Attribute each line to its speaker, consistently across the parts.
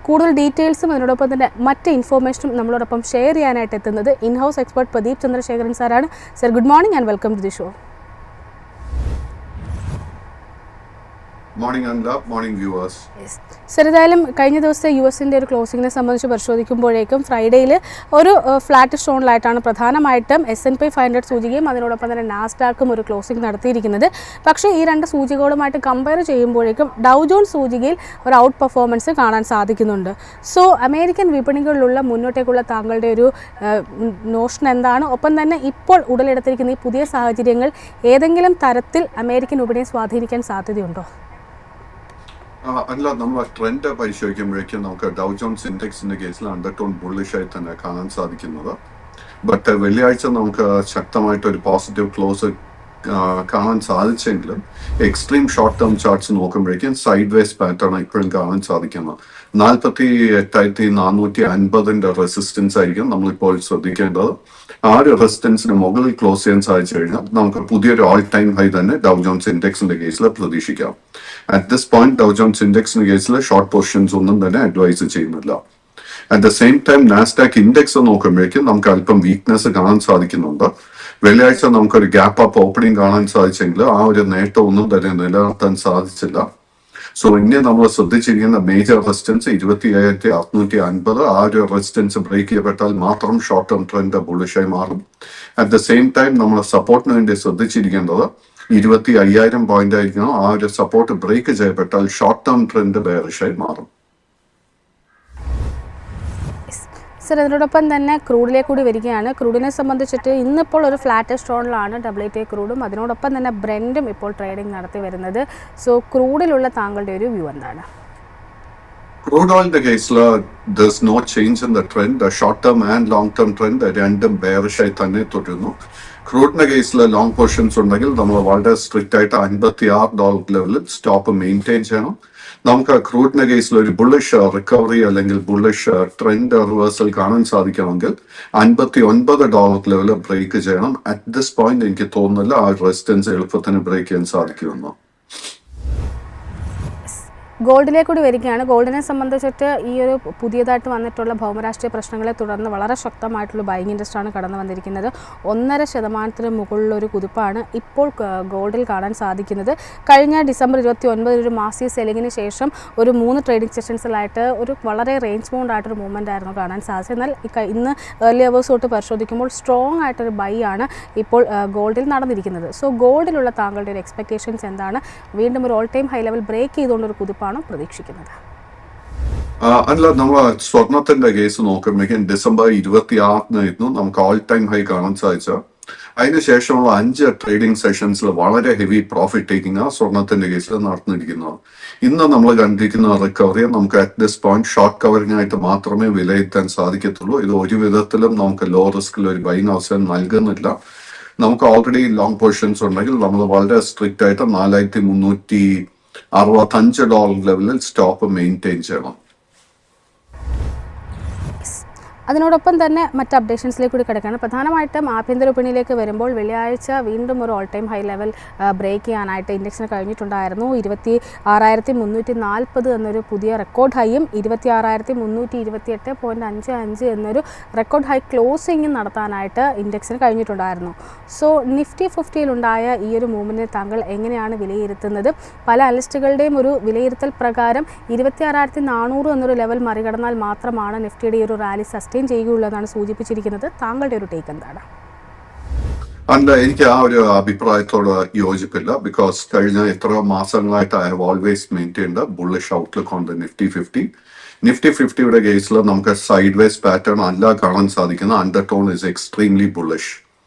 Speaker 1: കൂടുതൽ ഡീറ്റെയിൽസും അതിനോടൊപ്പം തന്നെ മറ്റ് ഇൻഫോർമേഷനും നമ്മളോടൊപ്പം ഷെയർ ചെയ്യാനായിട്ട് എത്തുന്നത് ഇൻ-ഹൗസ് എക്സ്പെർട്ട് പ്രദീപ് ചന്ദ്രശേഖരൻ സാറാണ്. Sir, good morning and welcome to the show.
Speaker 2: Morning Anla, morning viewers.
Speaker 1: Sir, ഏതായാലും കഴിഞ്ഞ ദിവസത്തെ US-ൻ്റെ ഒരു ക്ലോസിങ്ങിനെ സംബന്ധിച്ച് പരിശോധിക്കുമ്പോഴേക്കും ഫ്രൈഡേയിൽ ഒരു ഫ്ലാറ്റ് സ്റ്റോണിലായിട്ടാണ് പ്രധാനമായിട്ടും S&P 500 സൂചികയും അതിനോടൊപ്പം തന്നെ നാസ്ഡാക്കും ഒരു ക്ലോസിംഗ് നടത്തിയിരിക്കുന്നത്. പക്ഷേ ഈ രണ്ട് സൂചികകളുമായിട്ട് കമ്പയർ ചെയ്യുമ്പോഴേക്കും ഡൗ ജോൺസ് സൂചികയിൽ ഒരു ഔട്ട് പെർഫോമൻസ് കാണാൻ സാധിക്കുന്നുണ്ട്. സോ അമേരിക്കൻ വിപണികളിലുള്ള മുന്നോട്ടേക്കുള്ള താങ്കളുടെ ഒരു നോഷൻ എന്താണ്? ഒപ്പം തന്നെ ഇപ്പോൾ ഉടലെടുത്തിരിക്കുന്ന ഈ പുതിയ സാഹചര്യങ്ങൾ ഏതെങ്കിലും തരത്തിൽ അമേരിക്കൻ വിപണിയെ സ്വാധീനിക്കാൻ സാധ്യതയുണ്ടോ?
Speaker 2: അല്ല, നമ്മൾ ട്രെൻഡ് പരിശോധിക്കുമ്പോഴേക്കും നമുക്ക് ഡൗ ജോൺസ് ഇൻഡെക്സിന്റെ കേസിൽ അണ്ടർടോൺ ബുള്ളിഷ് ആയി തന്നെ കാണാൻ സാധിക്കുന്നത്. ബട്ട് വെള്ളിയാഴ്ച നമുക്ക് ശക്തമായിട്ട് ഒരു പോസിറ്റീവ് ക്ലോസ് കാണാൻ സാധിച്ചെങ്കിലും എക്സ്ട്രീം ഷോർട്ട് ടേം ചാർട്ട്സ് നോക്കുമ്പോഴേക്കും സൈഡ് വേസ് പാറ്റേൺ ഇപ്പോഴും കാണാൻ സാധിക്കുന്നത്. 48,450 റെസിസ്റ്റൻസ് ആയിരിക്കും നമ്മളിപ്പോൾ ശ്രദ്ധിക്കേണ്ടത്. ആ ഒരു റെസിസ്റ്റൻസിന് മുകളിൽ ക്ലോസ് ചെയ്യാൻ സാധിച്ചു കഴിഞ്ഞാൽ നമുക്ക് പുതിയൊരു ഓൾ ടൈം ഹൈ തന്നെ ഡൗ ജോൺസ് ഇൻഡെക്സിന്റെ കേസിൽ പ്രതീക്ഷിക്കാം. At this point Dow Jones ഇൻഡെക്സിന്റെ കേസിൽ ഷോർട്ട് പൊസിഷൻസ് ഒന്നും തന്നെ അഡ്വൈസ് ചെയ്യുന്നില്ല. At the same time Nasdaq index നോക്കുമ്പോഴേക്കും നമുക്ക് അല്പം വീക്ക്നെസ് കാണാൻ സാധിക്കുന്നുണ്ട്. വെള്ളിയാഴ്ച നമുക്കൊരു ഗ്യാപ്പ് അപ്പ് ഓപ്പണിംഗ് കാണാൻ സാധിച്ചെങ്കിൽ ആ ഒരു നേട്ടം ഒന്നും തന്നെ നിലനിർത്താൻ സാധിച്ചില്ല. സോ ഇനി നമ്മൾ ശ്രദ്ധിച്ചിരിക്കുന്ന മേജർ റെസിസ്റ്റൻസ് 25,650. ആ ഒരു റെസിസ്റ്റൻസ് ബ്രേക്ക് ചെയ്യപ്പെട്ടാൽ മാത്രം ഷോർട്ട് ടേം ട്രെൻഡ് ബുള്ളിഷായി മാറും. അറ്റ് ദ സെയിം ടൈം നമ്മൾ സപ്പോർട്ടിന് വേണ്ടി ശ്രദ്ധിച്ചിരിക്കേണ്ടത് 25,000 പോയിന്റ് ആയിരിക്കണം. ആ ഒരു സപ്പോർട്ട് ബ്രേക്ക് ചെയ്യപ്പെട്ടാൽ ഷോർട്ട് ടേം ട്രെൻഡ് ബെയറിഷായി മാറും.
Speaker 1: സർ, അതിനോടൊപ്പം തന്നെ ക്രൂഡിലേക്ക് കൂടി വരികയാണ്. ക്രൂഡിനെ സംബന്ധിച്ചിട്ട് ഇന്നിപ്പോൾ ഒരു ഫ്ലാറ്റ് സ്റ്റോണിലാണ് WTI ക്രൂഡും അതിനോടൊപ്പം തന്നെ ബ്രെൻഡും ഇപ്പോൾ ട്രേഡിംഗ് നടത്തി വരുന്നത്. സോ ക്രൂഡിലുള്ള താങ്കളുടെ ഒരു വ്യൂ എന്താണ്?
Speaker 2: ക്രൂഡ് ഓയിലിന്റെ കേസിൽ there's no change in the trend. Short term and long term trend രണ്ടും ബെയറിഷായി തന്നെ തുടരുന്നു. ക്രൂഡിന്റെ കേസിൽ ലോങ് പൊസിഷൻസ് ഉണ്ടെങ്കിൽ നമ്മൾ വളരെ സ്ട്രിക്റ്റ് ആയിട്ട് $56 ലെവലിൽ സ്റ്റോപ്പ് മെയിൻറ്റെയിൻ ചെയ്യണം. നമുക്ക് ക്രൂഡിന്റെ കേസിൽ ഒരു ബുള്ളിഷ് റിക്കവറി അല്ലെങ്കിൽ ബുള്ളിഷ് ട്രെൻഡ് റിവേഴ്സൽ കാണാൻ സാധിക്കണമെങ്കിൽ $59 ലെവൽ ബ്രേക്ക് ചെയ്യണം. അറ്റ് ദിസ് പോയിന്റ് എനിക്ക് തോന്നുന്നില്ല ആ റെസിസ്റ്റൻസ് എളുപ്പത്തിന് ബ്രേക്ക് ചെയ്യാൻ സാധിക്കുമെന്ന്.
Speaker 1: ഗോൾഡിലേക്ക് കൂടി വരികയാണ്. ഗോൾഡിനെ സംബന്ധിച്ചിട്ട് ഈ ഒരു പുതിയതായിട്ട് വന്നിട്ടുള്ള ഭൗമരാഷ്ട്രീയ പ്രശ്നങ്ങളെ തുടർന്ന് വളരെ ശക്തമായിട്ടുള്ള ബൈയിങ് ഇൻട്രസ്റ്റ് ആണ് കടന്നു വന്നിരിക്കുന്നത്. 1.5% മുകളിലൊരു കുതിപ്പാണ് ഇപ്പോൾ ഗോൾഡിൽ കാണാൻ സാധിക്കുന്നത്. കഴിഞ്ഞ ഡിസംബർ 29 ഒരു മാസി സെല്ലിങ്ങിന് ശേഷം ഒരു 3 ട്രേഡിംഗ് സെഷൻസിലായിട്ട് ഒരു വളരെ റേഞ്ച് ബൗണ്ട് ആയിട്ടൊരു മൂവ്മെൻ്റ് ആയിരുന്നു കാണാൻ സാധിച്ചത്. എന്നാൽ ഇന്ന് ഏർലി അവേഴ്സ് തൊട്ട് പരിശോധിക്കുമ്പോൾ സ്ട്രോങ് ആയിട്ടൊരു ബൈ ആണ് ഇപ്പോൾ ഗോൾഡിൽ നടന്നിരിക്കുന്നത്. സോ ഗോൾഡിലുള്ള താങ്കളുടെ ഒരു എക്സ്പെക്ടേഷൻസ് എന്താണ്? വീണ്ടും ഒരു all time high level break ചെയ്തുകൊണ്ടൊരു കുതിപ്പാണ് പ്രതീക്ഷിക്കുന്നത്?
Speaker 2: അല്ല, നമ്മൾ സ്വർണത്തിന്റെ കേസ് നോക്കുമ്പോഴേക്കും ഡിസംബർ 26 നമുക്ക് ഓൾ ടൈം ഹൈ കാണാൻ സാധിച്ച അതിനുശേഷമുള്ള 5 ട്രേഡിംഗ് സെഷൻസിൽ വളരെ ഹെവി പ്രോഫിറ്റ് ടേക്കിംഗ് ആ സ്വർണത്തിന്റെ കേസിൽ നടന്നിരിക്കുന്നത്. ഇന്ന് നമ്മൾ കണ്ടിരിക്കുന്ന റിക്കവറിയെ നമുക്ക് at this point short covering ആയിട്ട് മാത്രമേ വിലയിരുത്താൻ സാധിക്കത്തുള്ളൂ. ഇത് ഒരു വിധത്തിലും നമുക്ക് ലോ റിസ്കിൽ ഒരു ബൈങ് അവസരം നൽകുന്നില്ല. നമുക്ക് ഓൾറെഡി ലോങ് പൊസിഷൻസ് ഉണ്ടെങ്കിൽ നമ്മൾ വളരെ സ്ട്രിക്റ്റ് ആയിട്ട് $4,365 ലെവലിൽ സ്റ്റോപ്പ് മെയിൻറ്റെയിൻ ചെയ്യണം.
Speaker 1: അതിനോടൊപ്പം തന്നെ മറ്റ് അപ്ഡേഷൻസിലേക്ക് കൂടി കിടക്കുകയാണ്. പ്രധാനമായിട്ടും ആഭ്യന്തര വിപണിയിലേക്ക് വരുമ്പോൾ വെള്ളിയാഴ്ച വീണ്ടും ഒരു all time high level break ചെയ്യാനായിട്ട് ഇൻഡെക്സിന് കഴിഞ്ഞിട്ടുണ്ടായിരുന്നു. 26,340 എന്നൊരു പുതിയ റെക്കോർഡ് ഹൈയും 26,328.55 എന്നൊരു റെക്കോർഡ് ഹൈ ക്ലോസിംഗും നടത്താനായിട്ട് ഇൻഡെക്സിന് കഴിഞ്ഞിട്ടുണ്ടായിരുന്നു. സോ നിഫ്റ്റി 50-ലുണ്ടായ ഈ ഒരു മൂവ്മെൻറ്റിനെ താങ്കൾ എങ്ങനെയാണ് വിലയിരുത്തുന്നത്? പല അനലിസ്റ്റുകളുടെയും ഒരു വിലയിരുത്തൽ പ്രകാരം 26,400 എന്നൊരു ലെവൽ മറികടന്നാൽ മാത്രമാണ് നിഫ്റ്റിയുടെ ഈ ഒരു റാലി സസ്റ്റെയിൻ ചെയ്യുകയുള്ളൂ എന്നാണ് സൂചിപ്പിച്ചിരിക്കുന്നത്. താങ്കളുടെ ഒരു ടേക്ക് എന്താണ്?
Speaker 2: അല്ല, എനിക്ക് ആ ഒരു അഭിപ്രായത്തോട് യോജിപ്പില്ല. ബിക്കോസ് കഴിഞ്ഞ എത്രയോ മാസങ്ങളായിട്ട് I have always maintained bullish outlook on the Nifty 50. Nifty 50യുടെ കേസിൽ നമുക്ക് സൈഡ് വേസ് പാറ്റേൺ അല്ല കാണാൻ സാധിക്കുന്ന. Undertone is extremely bullish.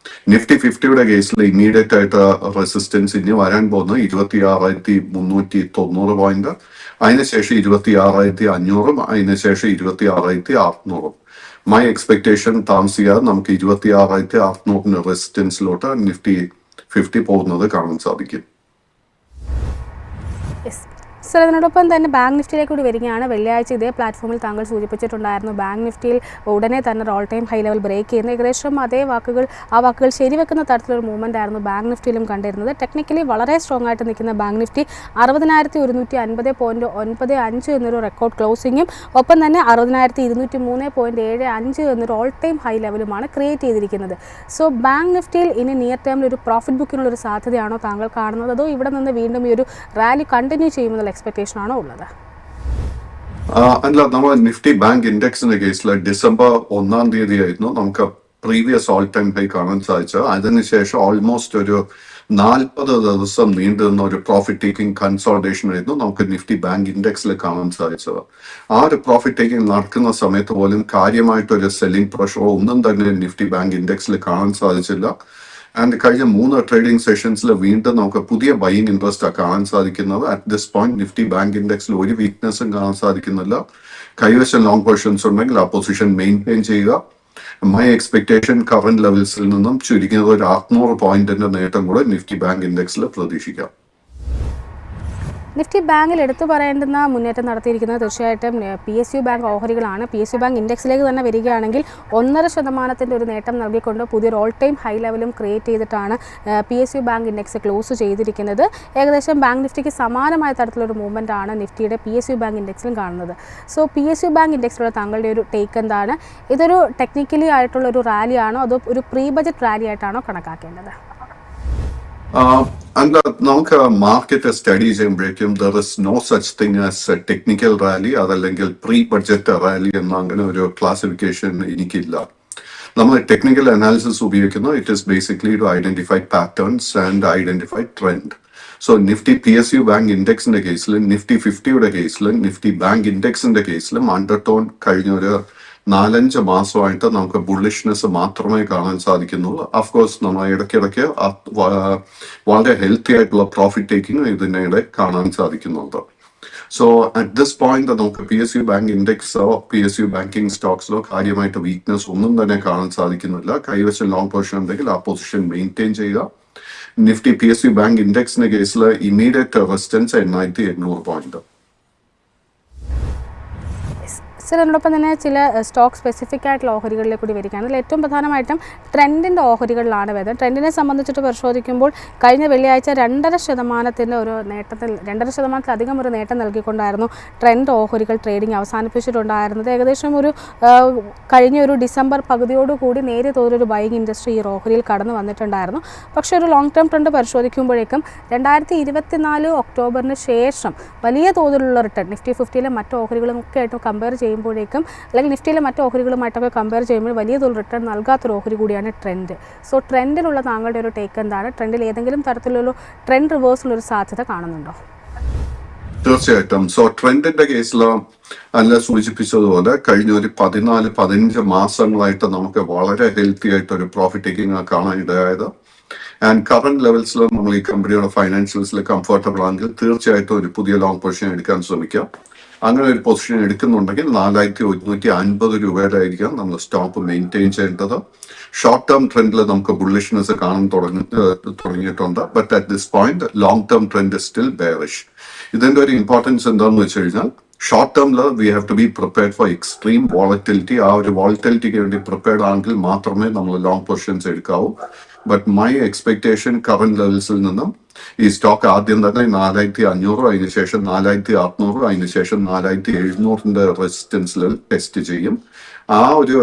Speaker 2: Nifty 50യുടെ കേസിൽ ഇമ്മീഡിയറ്റ് ആയിട്ട് റെസിസ്റ്റൻസ് ഇനി വരാൻ പോകുന്നത് 26,390 പോയിന്റ്, അതിനുശേഷം 26,500, അതിനുശേഷം 26,600. മൈ എക്സ്പെക്ടേഷൻ താമസിക്കാതെ നമുക്ക് 26,600 റെസിസ്റ്റൻസിലോട്ട് നിഫ്റ്റി 50 പോകുന്നത് കാണാൻ സാധിക്കും.
Speaker 1: സർ, അതിനോടൊപ്പം തന്നെ ബാങ്ക് നിഫ്റ്റിയിലേക്ക് കൂടി വരികയാണ്. വെള്ളിയാഴ്ച ഇതേ പ്ലാറ്റ്ഫോമിൽ താങ്കൾ സൂചിപ്പിച്ചിട്ടുണ്ടായിരുന്നു ബാങ്ക് നിഫ്റ്റിയിൽ ഉടനെ തന്നെ all time high level break ചെയ്യുന്നത്. ഏകദേശം അതേ വാക്കുകൾ ശരിവെക്കുന്ന തരത്തിലൊരു മൂവ്മെൻ്റ് ആയിരുന്നു ബാങ്ക് നിഫ്റ്റിയിലും കണ്ടിരുന്നത്. ടെക്നിക്കലി വളരെ സ്ട്രോങ് ആയിട്ട് നിൽക്കുന്ന ബാങ്ക് നിഫ്റ്റി 60,150.95 എന്നൊരു റെക്കോർഡ് ക്ലോസിങ്ങും ഒപ്പം തന്നെ 60,203.75 എന്നൊരു ഓൾ ടൈം ഹൈ ലെവലുമാണ് ക്രിയേറ്റ് ചെയ്തിരിക്കുന്നത്. സോ ബാങ്ക് നിഫ്റ്റിയിൽ ഇനി നിയർ ടൈമിൽ ഒരു പ്രോഫിറ്റ് ബുക്കിനുള്ളൊരു സാധ്യതയാണോ താങ്കൾ കാണുന്നത്, അതോ ഇവിടെ നിന്ന് വീണ്ടും ഈ ഒരു റാലി കണ്ടിന്യൂ ചെയ്യുമെന്നുള്ള എക്സ്പെക്ടേഷൻ ആണോ ഉള്ളത്?
Speaker 2: അല്ല, നമ്മൾ നിഫ്റ്റി ബാങ്ക് ഇൻഡെക്സിന്റെ കേസിൽ ഡിസംബർ 1-ാം തീയതി ആയിരുന്നു നമുക്ക് പ്രീവിയസ് ഓൾ ടൈം ഹൈ കാണാൻ സാധിച്ചത്. അതിനുശേഷം ഓൾമോസ്റ്റ് ഒരു 40 ദിവസം നീണ്ടുനിന്ന ഒരു പ്രോഫിറ്റ് ടേക്കിംഗ് കൺസോൾട്ടേഷൻ ആയിരുന്നു നമുക്ക് നിഫ്റ്റി ബാങ്ക് ഇൻഡെക്സിൽ കാണാൻ സാധിച്ചത്. ആ ഒരു പ്രോഫിറ്റ് ടേക്കിംഗ് നടക്കുന്ന സമയത്ത് പോലും കാര്യമായിട്ടൊരു സെല്ലിംഗ് പ്രഷറോ ഒന്നും തന്നെ നിഫ്റ്റി ബാങ്ക് ഇൻഡെക്സിൽ കാണാൻ സാധിച്ചില്ല. ആൻഡ് കഴിഞ്ഞ 3 ട്രേഡിംഗ് സെഷൻസിൽ വീണ്ടും നമുക്ക് പുതിയ ബൈയിങ് ഇൻട്രസ്റ്റ് കാണാൻ സാധിക്കുന്നത്. At this point Nifty bank ഇൻഡെക്സിൽ ഒരു വീക്ക്നെസ്സും കാണാൻ സാധിക്കുന്നില്ല. കൈവശം ലോങ് പൊസിഷൻസ് ഉണ്ടെങ്കിൽ ആ പൊസിഷൻ മെയിൻറ്റെയിൻ ചെയ്യുക. മൈ എക്സ്പെക്ടേഷൻ കറന്റ് ലെവൽസിൽ നിന്നും ചുരുങ്ങിയത് ഒരു 600 പോയിന്റിന്റെ നേട്ടം കൂടെ നിഫ്റ്റി ബാങ്ക് ഇൻഡെക്സിൽ പ്രതീക്ഷിക്കാം.
Speaker 1: നിഫ്റ്റി ബാങ്കിൽ എടുത്തു പറയേണ്ടുന്ന മുന്നേറ്റം നടത്തിയിരിക്കുന്നത് തീർച്ചയായിട്ടും PSU ബാങ്ക് ഓഹരികളാണ്. PSU ബാങ്ക് ഇൻഡെക്സിലേക്ക് തന്നെ വരികയാണെങ്കിൽ 1.5% ഒരു നേട്ടം നൽകിക്കൊണ്ട് പുതിയൊരു ഓൾ ടൈം ഹൈ ലെവലും ക്രിയേറ്റ് ചെയ്തിട്ടാണ് PSU ബാങ്ക് ഇൻഡെക്സ് ക്ലോസ് ചെയ്തിരിക്കുന്നത്. ഏകദേശം ബാങ്ക് നിഫ്റ്റിക്ക് സമാനമായ തരത്തിലൊരു മൂവ്മെൻ്റ് ആണ് നിഫ്റ്റിയുടെ PSU ബാങ്ക് ഇൻഡെക്സിലും കാണുന്നത്. സോ PSU ബാങ്ക് ഇൻഡെക്സിലുള്ള താങ്കളുടെ ഒരു ടേക്ക് എന്താണ്? ഇതൊരു ടെക്നിക്കലി ആയിട്ടുള്ള ഒരു റാലിയാണോ അതോ ഒരു പ്രീ ബജറ്റ് റാലി ആയിട്ടാണോ കണക്കാക്കേണ്ടത്?
Speaker 2: അല്ല, നമുക്ക് മാർക്കറ്റ് സ്റ്റഡി ചെയ്യുമ്പോഴേക്കും there is no such thing as technical rally അതല്ലെങ്കിൽ പ്രീ ബഡ്ജറ്റ് റാലി എന്ന അങ്ങനെ ഒരു ക്ലാസിഫിക്കേഷൻ എനിക്കില്ല. നമ്മൾ ടെക്നിക്കൽ അനാലിസിസ് ഉപയോഗിക്കുന്നത് it is basically to identify patterns and identify trend. So Nifty PSU bank ഇൻഡെക്സിന്റെ കേസിലും നിഫ്റ്റി 50യുടെ കേസിലും നിഫ്റ്റി ബാങ്ക് ഇൻഡെക്സിന്റെ കേസിലും അണ്ടർടോൺ കഴിഞ്ഞ ഒരു 4-5 മാസമായിട്ട് നമുക്ക് ബുള്ളിഷ്നെസ് മാത്രമേ കാണാൻ സാധിക്കുന്നുള്ളൂ. അഫ്കോഴ്സ് നമ്മൾ ഇടയ്ക്കിടയ്ക്ക് വളരെ ഹെൽത്തി ആയിട്ടുള്ള പ്രോഫിറ്റ് ടേക്കിംഗ് ഇതിനിടെ കാണാൻ സാധിക്കുന്നുണ്ട്. സോ അറ്റ് ദിസ് പോയിന്റ് നമുക്ക് PSU ബാങ്ക് ഇൻഡെക്സോ PSU ബാങ്കിങ് സ്റ്റോക്സിലോ കാര്യമായിട്ട് വീക്ക്നെസ് ഒന്നും തന്നെ കാണാൻ സാധിക്കുന്നില്ല. കൈവശം ലോങ് പൊസിഷൻ ഉണ്ടെങ്കിൽ ആ പൊസിഷൻ മെയിൻറ്റെയിൻ ചെയ്യുക. നിഫ്റ്റി PSU ബാങ്ക് ഇൻഡെക്സിന്റെ കേസിൽ ഇമ്മീഡിയറ്റ് റെസിസ്റ്റൻസ് 8,800 പോയിന്റ്.
Speaker 1: സർ, അതിനോടൊപ്പം തന്നെ ചില സ്റ്റോക്ക് സ്പെസിഫിക് ആയിട്ടുള്ള ഓഹരികളിലേക്ക് കൂടി വരികയാണ്. അതിൽ ഏറ്റവും പ്രധാനമായിട്ടും ട്രെൻഡിൻ്റെ ഓഹരികളിലാണ് വരുന്നത്. ട്രെൻഡിനെ സംബന്ധിച്ചിട്ട് പരിശോധിക്കുമ്പോൾ കഴിഞ്ഞ വെള്ളിയാഴ്ച 2.5% ഒരു നേട്ടത്തിൽ 2.5%-ലധികം ഒരു നേട്ടം നൽകിക്കൊണ്ടായിരുന്നു ട്രെൻഡ് ഓഹരികൾ ട്രേഡിംഗ് അവസാനിപ്പിച്ചിട്ടുണ്ടായിരുന്നത്. ഏകദേശം ഒരു കഴിഞ്ഞ ഒരു ഡിസംബർ പകുതിയോടുകൂടി നേരിയ തോതിലൊരു ബൈയിങ് ഇൻഡസ്ട്രി ഈ ഓഹരിയിൽ കടന്നു വന്നിട്ടുണ്ടായിരുന്നു. പക്ഷേ ഒരു ലോങ് ടേം ട്രെൻഡ് പരിശോധിക്കുമ്പോഴേക്കും 2024 ഒക്ടോബറിന് ശേഷം വലിയ തോതിലുള്ള റിട്ടേൺ നിഫ്റ്റി 50-ലെ മറ്റ് ഓഹരികളൊക്കെ ആയിട്ട് കമ്പയർ ചെയ്യുമ്പോഴേക്കും അല്ലെങ്കിൽ നിഫ്റ്റിയിലെ മറ്റ് ഓഹരികളുമായിട്ടൊക്കെ കമ്പയർ ചെയ്യുമ്പോൾ വലിയ തോതിൽ റിട്ടേൺ നൽകാത്തൊരു ഓഹരി കൂടിയാണ് ട്രെൻഡ്. സോ ട്രെൻഡിലുള്ള താങ്കളുടെ ഒരു ടേക്ക് എന്താണ്? ട്രെൻഡിൽ ഏതെങ്കിലും തരത്തിലുള്ള ട്രെൻഡ് റിവേഴ്സിലൊരു സാധ്യത കാണുന്നുണ്ടോ?
Speaker 2: തീർച്ചയായിട്ടും. സോ ട്രെൻഡിന്റെ കേസിൽ അല്ല സൂചിപ്പിച്ചതുപോലെ കഴിഞ്ഞ ഒരു 14-15 മാസങ്ങളായിട്ട് നമുക്ക് വളരെ ഹെൽത്തി ആയിട്ട് ഒരു പ്രോഫിറ്റ് ടേക്കിംഗ് കാണാൻ ഇടയായത്. ആൻഡ് കറന്റ് ലെവൽസിൽ നമ്മൾ ഈ കമ്പനിയുടെ ഫൈനാൻഷ്യൽസിൽ കംഫർട്ടബിൾ ആണെങ്കിൽ തീർച്ചയായിട്ടും ഒരു പുതിയ ലോങ് പൊസിഷൻ എടുക്കാൻ ശ്രമിക്കാം. അങ്ങനെ ഒരു പൊസിഷൻ എടുക്കുന്നുണ്ടെങ്കിൽ 4,150 രൂപയുടെ ആയിരിക്കാം നമ്മൾ സ്റ്റോക്ക് മെയിൻറ്റെയിൻ ചെയ്യേണ്ടത്. ഷോർട്ട് ടേം ട്രെൻഡിൽ നമുക്ക് ബുള്ളിഷ്നെസ് കാണാൻ തുടങ്ങിയിട്ടുണ്ട്. But at this point long term trend still bearish. ഇതിന്റെ ഒരു ഇമ്പോർട്ടൻസ് എന്താണെന്ന് വെച്ച് കഴിഞ്ഞാൽ ഷോർട്ട് ടേമിൽ we have to be prepared for extreme volatility. ആ ഒരു വോളറ്റിലിറ്റിക്ക് വേണ്ടി പ്രിപ്പയർഡ് ആണെങ്കിൽ മാത്രമേ നമ്മൾ ലോങ് പൊസിഷൻസ് എടുക്കാവൂ. ബട്ട് മൈ എക്സ്പെക്ടേഷൻ കറന്റ് ലെവൽസിൽ നിന്നും ഈ സ്റ്റോക്ക് ആദ്യം തന്നെ 4,500, അതിനുശേഷം 4,600, അതിനുശേഷം 4,700 റെസിസ്റ്റൻസിൽ ടെസ്റ്റ് ചെയ്യും. ആ ഒരു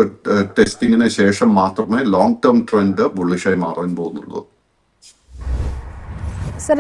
Speaker 2: ടെസ്റ്റിങ്ങിന് ശേഷം മാത്രമേ ലോങ് ടേം ട്രെൻഡ് ബുള്ളിഷായി മാറാൻ പോകുന്നുള്ളൂ.
Speaker 1: സർ,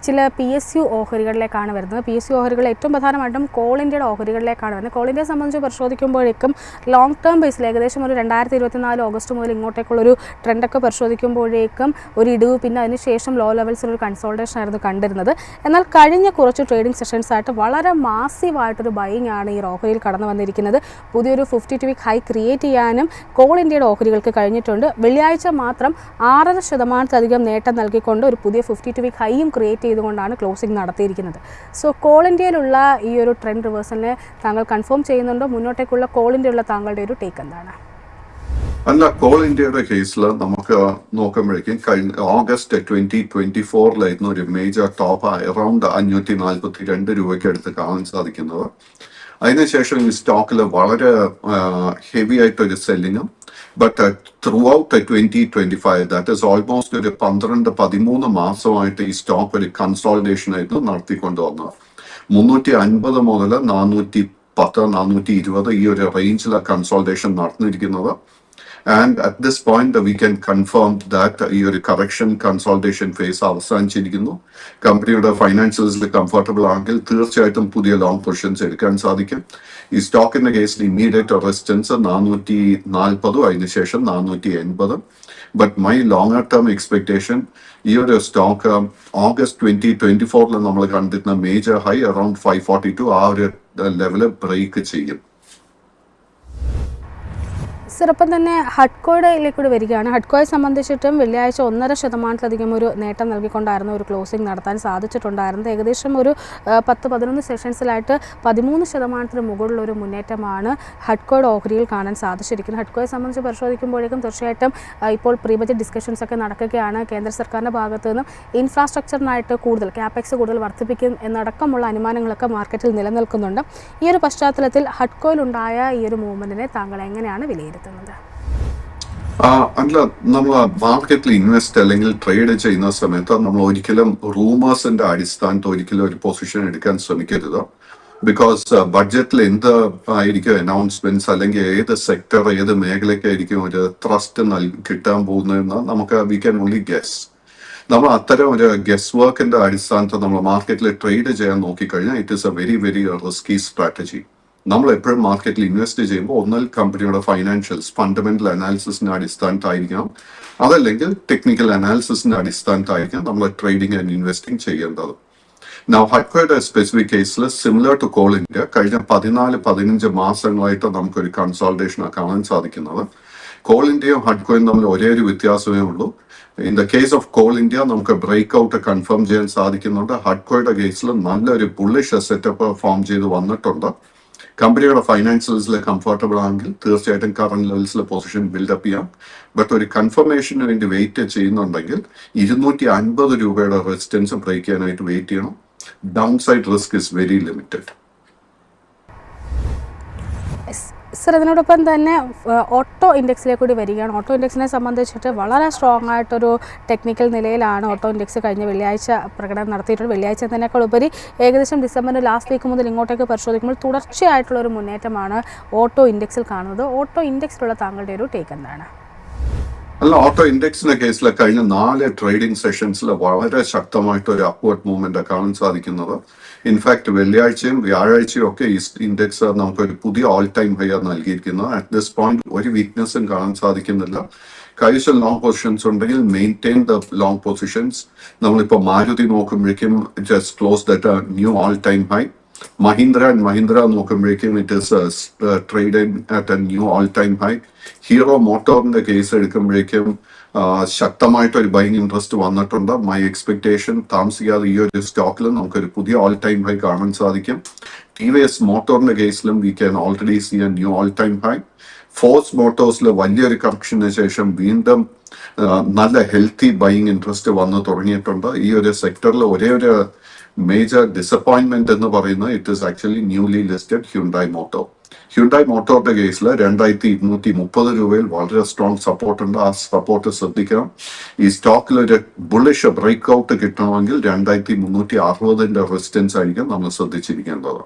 Speaker 1: ചില PSU ഓഹരികളിലേക്കാണ് വരുന്നത്. PSU ഓഹരികൾ ഏറ്റവും പ്രധാനമായിട്ടും കോൾ ഇന്ത്യയുടെ ഓഹരികളിലേക്കാണ് വരുന്നത്. കോൾ ഇന്ത്യയെ സംബന്ധിച്ച് പരിശോധിക്കുമ്പോഴേക്കും ലോങ് ടേം ബേസിൽ ഏകദേശം ഒരു 2024 ഓഗസ്റ്റ് മുതൽ ഇങ്ങോട്ടേക്കുള്ളൊരു ട്രെൻഡൊക്കെ പരിശോധിക്കുമ്പോഴേക്കും ഒരു ഇടിവ്, പിന്നെ അതിനുശേഷം ലോ ലെവൽസിലൊരു കൺസോൾട്ടേഷൻ ആയിരുന്നു കണ്ടിരുന്നത്. എന്നാൽ കഴിഞ്ഞ കുറച്ച് ട്രേഡിംഗ് സെഷൻസ് ആയിട്ട് വളരെ മാസീവായിട്ടൊരു ബൈയിങ് ആണ് ഈ ഓഹരിയിൽ കടന്നു വന്നിരിക്കുന്നത്. പുതിയൊരു 52 വീക്ക് ഹൈ ക്രിയേറ്റ് ചെയ്യാനും കോൾ ഇന്ത്യയുടെ ഓഹരികൾക്ക് കഴിഞ്ഞിട്ടുണ്ട്. വെള്ളിയാഴ്ച മാത്രം 6% നേട്ടം നൽകിക്കൊണ്ട് ഒരു പുതിയ 52 വീക്ക് ഹൈയും ക്രിയേറ്റ് ചെയ്തുകൊണ്ടാണ് ക്ലോസിംഗ് നടത്തിയിരിക്കുന്നത്. സോ കോൾ ഇന്ത്യയിലുള്ള ഈ ഒരു ട്രെൻഡ് റിവേഴ്സലിനെ താങ്കൾ കൺഫേം ചെയ്യുന്നുണ്ടോ? മുന്നോട്ടേക്കുള്ള കോൾ ഇന്ത്യയിലുള്ള താങ്കളുടെ ഒരു ടേക്ക് എന്താണ്?
Speaker 2: അല്ല, കോൾ ഇന്ത്യയുടെ കേസിൽ നമുക്ക് നോക്കുമ്പോഴേക്കും കഴിഞ്ഞ ഓഗസ്റ്റ് 2024 ഒരു മേജർ ടോപ്പ് അറൌണ്ട് 542 അടുത്ത് കാണാൻ സാധിക്കുന്നത്. അതിനുശേഷം ഈ സ്റ്റോക്കിൽ വളരെ ഹെവി ആയിട്ടൊരു സെല്ലിങ്ങും, but throughout 2025 that is almost ഒരു 12-13 മാസമായിട്ട് ഈ സ്റ്റോക്ക് ഒരു കൺസോളിഡേഷൻ ആയിട്ട് നടത്തിക്കൊണ്ട് വന്നത്. 350 മുതൽ 410-420 ഈ ഒരു റേഞ്ചിലെ കൺസോളിഡേഷൻ നടന്നിരിക്കുന്നത്. And at this point, we can confirm that your correction consolidation phase അവസാനിച്ചിരിക്കുന്നു. കമ്പനിയുടെ ഫൈനാൻഷ്യൽസിൽ കംഫർട്ടബിൾ ആണെങ്കിൽ തീർച്ചയായിട്ടും പുതിയ ലോങ് പൊസിഷൻസ് എടുക്കാൻ സാധിക്കും. ഈ സ്റ്റോക്കിന്റെ കേസിൽ ഇമ്മീഡിയറ്റ് റെസിസ്റ്റൻസ് 440, അതിനുശേഷം 480. But my longer term expectation ഈ ഒരു സ്റ്റോക്ക് ഓഗസ്റ്റ് 2024 നമ്മൾ കണ്ടിരുന്ന മേജർ ഹൈ അറൌണ്ട് 542 ആ ഒരു ലെവല് ബ്രേക്ക് ചെയ്യും.
Speaker 1: സിറപ്പം തന്നെ ഹഡ്കോയിലേക്ക് വരികയാണ്. ഹഡ്കോയെ സംബന്ധിച്ചിട്ടും വെള്ളിയാഴ്ച 1.5% ഒരു നേട്ടം നൽകിക്കൊണ്ടായിരുന്നു ഒരു ക്ലോസിംഗ് നടത്താൻ സാധിച്ചിട്ടുണ്ടായിരുന്നത്. ഏകദേശം ഒരു 10-11 സെഷൻസിലായിട്ട് 13% മുകളിലൊരു മുന്നേറ്റമാണ് ഹഡ്കോയുടെ ഓഹരിയിൽ കാണാൻ സാധിച്ചിരിക്കുന്നത്. ഹഡ്കോയെ സംബന്ധിച്ച് പരിശോധിക്കുമ്പോഴേക്കും തീർച്ചയായിട്ടും ഇപ്പോൾ പ്രീ ബജറ്റ് ഡിസ്കഷൻസ് ഒക്കെ നടക്കുകയാണ്. കേന്ദ്ര സർക്കാരിൻ്റെ ഭാഗത്തു നിന്നും ഇൻഫ്രാസ്ട്രക്ചറിനായിട്ട് കൂടുതൽ ക്യാപെക്സ് കൂടുതൽ വർദ്ധിപ്പിക്കും എന്നടക്കമുള്ള അനുമാനങ്ങളൊക്കെ മാർക്കറ്റിൽ നിലനിൽക്കുന്നുണ്ട്. ഈ ഒരു പശ്ചാത്തലത്തിൽ ഹഡ്കോയിലുണ്ടായ ഈ ഒരു മൂവ്മെന്റിനെ താങ്കൾ എങ്ങനെയാണ് വിലയിരുത്തുന്നത്?
Speaker 2: അല്ല, നമ്മൾ മാർക്കറ്റിൽ ഇൻവെസ്റ്റ് അല്ലെങ്കിൽ ട്രേഡ് ചെയ്യുന്ന സമയത്ത് നമ്മൾ ഒരിക്കലും റൂമേഴ്സിന്റെ അടിസ്ഥാനത്തിൽ ഒരിക്കലും ഒരു പൊസിഷൻ എടുക്കാൻ ശ്രമിക്കരുത്. ബിക്കോസ് ബഡ്ജറ്റിൽ എന്ത് ആയിരിക്കും അനൗൺസ്മെന്റ്സ്, അല്ലെങ്കിൽ ഏത് സെക്ടർ, ഏത് മേഖലയ്ക്കായിരിക്കും ഒരു ത്രസ്റ്റ് കിട്ടാൻ പോകുന്നതെന്ന് നമുക്ക് വി ക്യാൻ ഓൺലി ഗെസ്. നമ്മൾ അത്തരം ഒരു ഗെസ് വർക്കിന്റെ അടിസ്ഥാനത്തിൽ നമ്മൾ മാർക്കറ്റിൽ ട്രേഡ് ചെയ്യാൻ നോക്കിക്കഴിഞ്ഞാൽ it is A very very risky strategy. നമ്മൾ എപ്പോഴും മാർക്കറ്റിൽ ഇൻവെസ്റ്റ് ചെയ്യുമ്പോൾ ഒന്നൽ കമ്പനിയുടെ ഫൈനാൻഷ്യൽസ് ഫണ്ടമെന്റൽ അനാലിസിസിന്റെ അടിസ്ഥാനത്തായിരിക്കണം, അതല്ലെങ്കിൽ ടെക്നിക്കൽ അനാലിസിസിന്റെ അടിസ്ഥാനത്തായിരിക്കാം നമ്മൾ ട്രേഡിംഗ് ആൻഡ് ഇൻവെസ്റ്റിംഗ് ചെയ്യേണ്ടത്. Now, ഹഡ്കോയുടെ സ്പെസിഫിക് കേസിൽ സിമിലർ ടു കോൾ ഇന്ത്യ കഴിഞ്ഞ 14-15 മാസങ്ങളായിട്ട് നമുക്കൊരു കൺസോൾട്ടേഷൻ കാണാൻ സാധിക്കുന്നത്. കോൾ ഇന്ത്യയും ഹഡ്കോയും തമ്മിൽ ഒരേ ഒരു വ്യത്യാസമേ ഉള്ളൂ. In the case of call India നമുക്ക് ബ്രേക്ക് ഔട്ട് കൺഫേം ചെയ്യാൻ സാധിക്കുന്നുണ്ട്. ഹഡ്കോയുടെ കേസിൽ നല്ലൊരു ബുള്ളിഷ് സെറ്റപ്പ് ഫോം ചെയ്ത് വന്നിട്ടുണ്ട്. കമ്പനിയുടെ ഫൈനാൻഷ്യൽസിൽ കംഫർട്ടബിൾ ആണെങ്കിൽ തീർച്ചയായിട്ടും കറന്റ് ലെവൽസിലെ പൊസിഷൻ ബിൽഡപ്പ് ചെയ്യാം. ബട്ട് ഒരു കൺഫർമേഷന് വേണ്ടി വെയിറ്റ് ചെയ്യുന്നുണ്ടെങ്കിൽ 250 രൂപയുടെ റെസിസ്റ്റൻസ് ബ്രേക്ക് ചെയ്യാനായിട്ട് വെയിറ്റ് ചെയ്യണം. Down side risk is very limited.
Speaker 1: Sir, ഇതിനോടൊപ്പം തന്നെ ഓട്ടോ ഇൻഡെക്സിലേക്ക് കൂടി വരികയാണ്. ഓട്ടോ ഇൻഡെക്സിനെ സംബന്ധിച്ചിട്ട് വളരെ സ്ട്രോങ് ആയിട്ടൊരു ടെക്നിക്കൽ നിലയിലാണ് ഓട്ടോ ഇൻഡെക്സ് കഴിഞ്ഞ വെള്ളിയാഴ്ച പ്രകടനം നടത്തിയിട്ടുണ്ട്. വെള്ളിയാഴ്ച എന്നതിനേക്കാൾ ഉപരി ഏകദേശം ഡിസംബറിൻ്റെ ലാസ്റ്റ് വീക്ക് മുതൽ ഇങ്ങോട്ടേക്ക് പരിശോധിക്കുമ്പോൾ തുടർച്ചയായിട്ടുള്ളൊരു മുന്നേറ്റമാണ് ഓട്ടോ ഇൻഡെക്സിൽ കാണുന്നത്. ഓട്ടോ ഇൻഡെക്സിലുള്ള താങ്കളുടെ ഒരു ടേക്ക് എന്താണ്?
Speaker 2: അല്ല, ഓട്ടോ ഇൻഡെക്സിന്റെ കേസിൽ കഴിഞ്ഞ 4 ട്രേഡിംഗ് സെഷൻസിൽ വളരെ ശക്തമായിട്ട് ഒരു അപ്വേർഡ് മൂവ്മെന്റ് കാണാൻ സാധിക്കുന്നത്. ഇൻഫാക്ട് വെള്ളിയാഴ്ചയും വ്യാഴാഴ്ചയും ഒക്കെ ഈ ഇൻഡെക്സ് നമുക്കൊരു പുതിയ ഓൾ ടൈം ഹൈ നൽകിയിരിക്കുന്നത്. അറ്റ് ദിസ് പോയിന്റ് ഒരു വീക്ക്നെസ്സും കാണാൻ സാധിക്കുന്നില്ല. കൈവശം ലോങ് പൊസിഷൻസ് ഉണ്ടെങ്കിൽ മെയിൻറ്റെയിൻ ദ ലോങ് പൊസിഷൻസ്. നമ്മളിപ്പോൾ മാരുതി നോക്കുമ്പോഴേക്കും just close that new all time high. Mahindra നോക്കുമ്പോഴേക്കും it is trading at a new all time high. Hero മോട്ടോറിന്റെ കേസ് എടുക്കുമ്പോഴേക്കും ശക്തമായിട്ട് ഒരു ബൈങ് ഇൻട്രസ്റ്റ് വന്നിട്ടുണ്ട്. മൈ എക്സ്പെക്ടേഷൻ താമസിക്കാതെ ഈ ഒരു സ്റ്റോക്കിൽ നമുക്കൊരു പുതിയ ഓൾ ടൈം ഹൈ കാണാൻ സാധിക്കും. TVS മോട്ടോറിന്റെ കേസിലും we can already see a new all time high. Force മോട്ടോഴ്സിൽ വലിയൊരു കറക്ഷന് ശേഷം വീണ്ടും നല്ല ഹെൽത്തി ബൈങ് ഇൻട്രസ്റ്റ് വന്നു തുടങ്ങിയിട്ടുണ്ട്. ഈ ഒരു സെക്ടറിൽ ഒരേ ഒരു മേജർ ഡിസപ്പോയിന്റ്മെന്റ് എന്ന് പറയുന്നത് it is actually newly listed Hyundai മോട്ടോറിന്റെ കേസിൽ 2230 രൂപയിൽ വളരെ സ്ട്രോങ് സപ്പോർട്ട് ഉണ്ട്. ആ സപ്പോർട്ട് ശ്രദ്ധിക്കണം. ഈ സ്റ്റോക്കിൽ ഒരു ബുള്ളിഷ് ബ്രേക്ക് ഔട്ട് കിട്ടണമെങ്കിൽ 2360 റെസിസ്റ്റൻസ് ആയിരിക്കും നമ്മൾ ശ്രദ്ധിച്ചിരിക്കേണ്ടത്.